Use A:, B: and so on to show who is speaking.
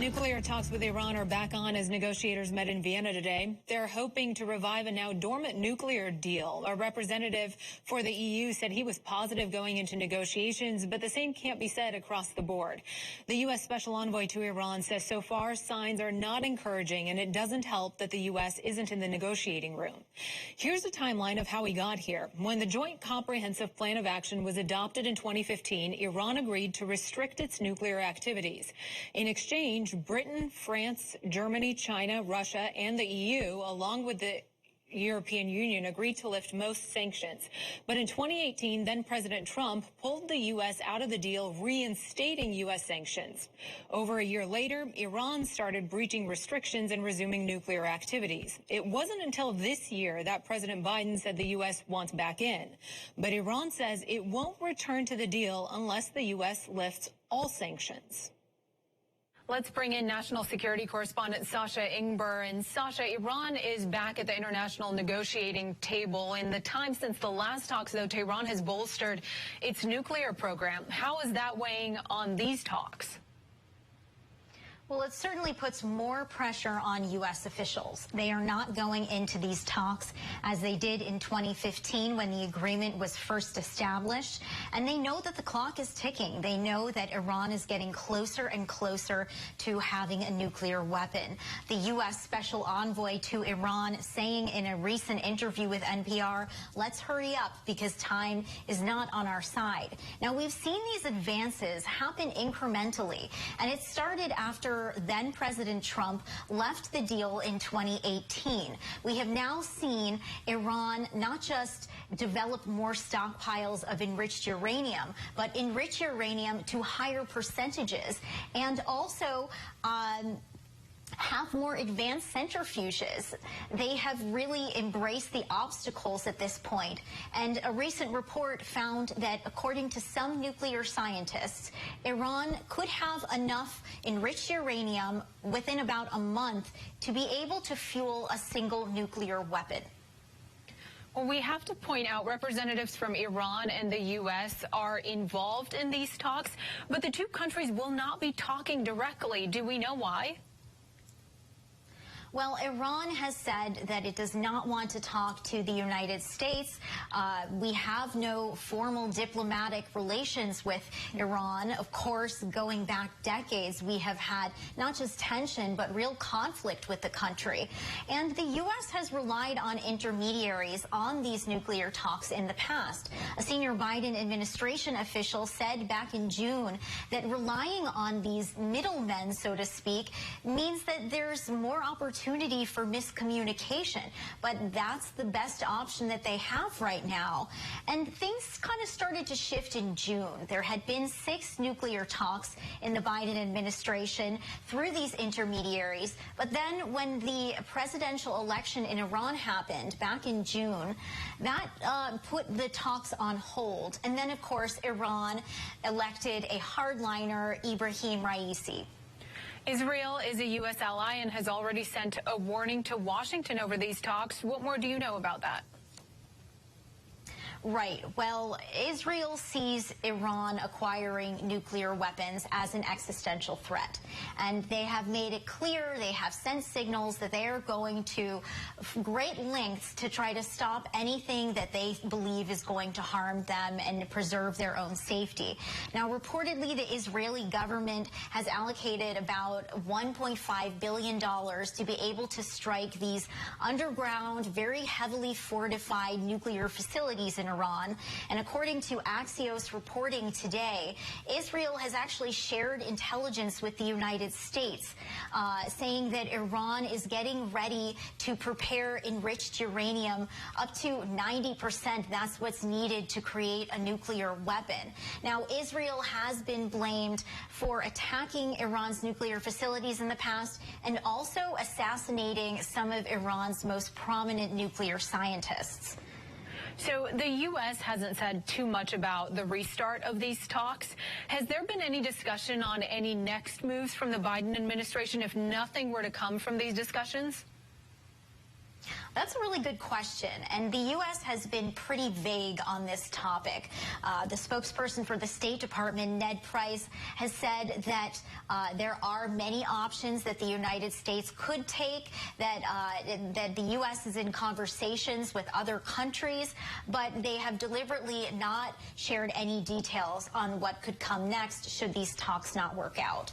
A: Nuclear talks with Iran are back on as negotiators met in Vienna today. They're hoping to revive a now dormant nuclear deal. A representative for the EU said he was positive going into negotiations, but the same can't be said across the board. The U.S. Special Envoy to Iran says so far signs are not encouraging, and it doesn't help that the U.S. isn't in the negotiating room. Here's a timeline of how we got here. When the Joint Comprehensive Plan of Action was adopted in 2015, Iran agreed to restrict its nuclear activities. In exchange, Britain, France, Germany, China, Russia, and the EU, along with the European Union, agreed to lift most sanctions. But in 2018, then President Trump pulled the U.S. out of the deal, reinstating U.S. sanctions. Over a year later, Iran started breaching restrictions and resuming nuclear activities. It wasn't until this year that President Biden said the U.S. wants back in. But Iran says it won't return to the deal unless the U.S. lifts all sanctions. Let's bring in national security correspondent Sasha Ingber. And Sasha, Iran is back at the international negotiating table. In the time since the last talks, though, Tehran has bolstered its nuclear program. How is that weighing on these talks?
B: Well, it certainly puts more pressure on U.S. officials. They are not going into these talks as they did in 2015 when the agreement was first established. And they know that the clock is ticking. They know that Iran is getting closer and closer to having a nuclear weapon. The U.S. Special Envoy to Iran saying in a recent interview with NPR, let's hurry up because time is not on our side. Now, we've seen these advances happen incrementally, and it started after then President Trump left the deal in 2018. We have now seen Iran not just develop more stockpiles of enriched uranium, but enrich uranium to higher percentages, and also have more advanced centrifuges. They have really embraced the obstacles at this point. And a recent report found that, according to some nuclear scientists, Iran could have enough enriched uranium within about a month to be able to fuel a single nuclear weapon.
A: Well, we have to point out representatives from Iran and the U.S. are involved in these talks, but the two countries will not be talking directly. Do we know why?
B: Well, Iran has said that it does not want to talk to the United States. We have no formal diplomatic relations with Iran. Of course, going back decades, we have had not just tension, but real conflict with the country. And the U.S. has relied on intermediaries on these nuclear talks in the past. A senior Biden administration official said back in June that relying on these middlemen, so to speak, means that there's more opportunity for miscommunication, but that's the best option that they have right now. And things kind of started to shift in June. There had been 6 nuclear talks in the Biden administration through these intermediaries, but then when the presidential election in Iran happened back in June, that put the talks on hold. And then, of course, Iran elected a hardliner, Ibrahim Raisi.
A: Israel is a U.S. ally and has already sent a warning to Washington over these talks. What more do you know about that?
B: Right. Well, Israel sees Iran acquiring nuclear weapons as an existential threat. And they have made it clear, they have sent signals that they are going to great lengths to try to stop anything that they believe is going to harm them and preserve their own safety. Now, reportedly, the Israeli government has allocated about $1.5 billion to be able to strike these underground, very heavily fortified nuclear facilities in Iran. And according to Axios reporting today, Israel has actually shared intelligence with the United States, saying that Iran is getting ready to prepare enriched uranium up to 90%. That's what's needed to create a nuclear weapon. Now, Israel has been blamed for attacking Iran's nuclear facilities in the past and also assassinating some of Iran's most prominent nuclear scientists.
A: So the U.S. hasn't said too much about the restart of these talks. Has there been any discussion on any next moves from the Biden administration if nothing were to come from these discussions?
B: That's a really good question, and the U.S. has been pretty vague on this topic. The spokesperson for the State Department, Ned Price, has said that there are many options that the United States could take, that the U.S. is in conversations with other countries, but they have deliberately not shared any details on what could come next should these talks not work out.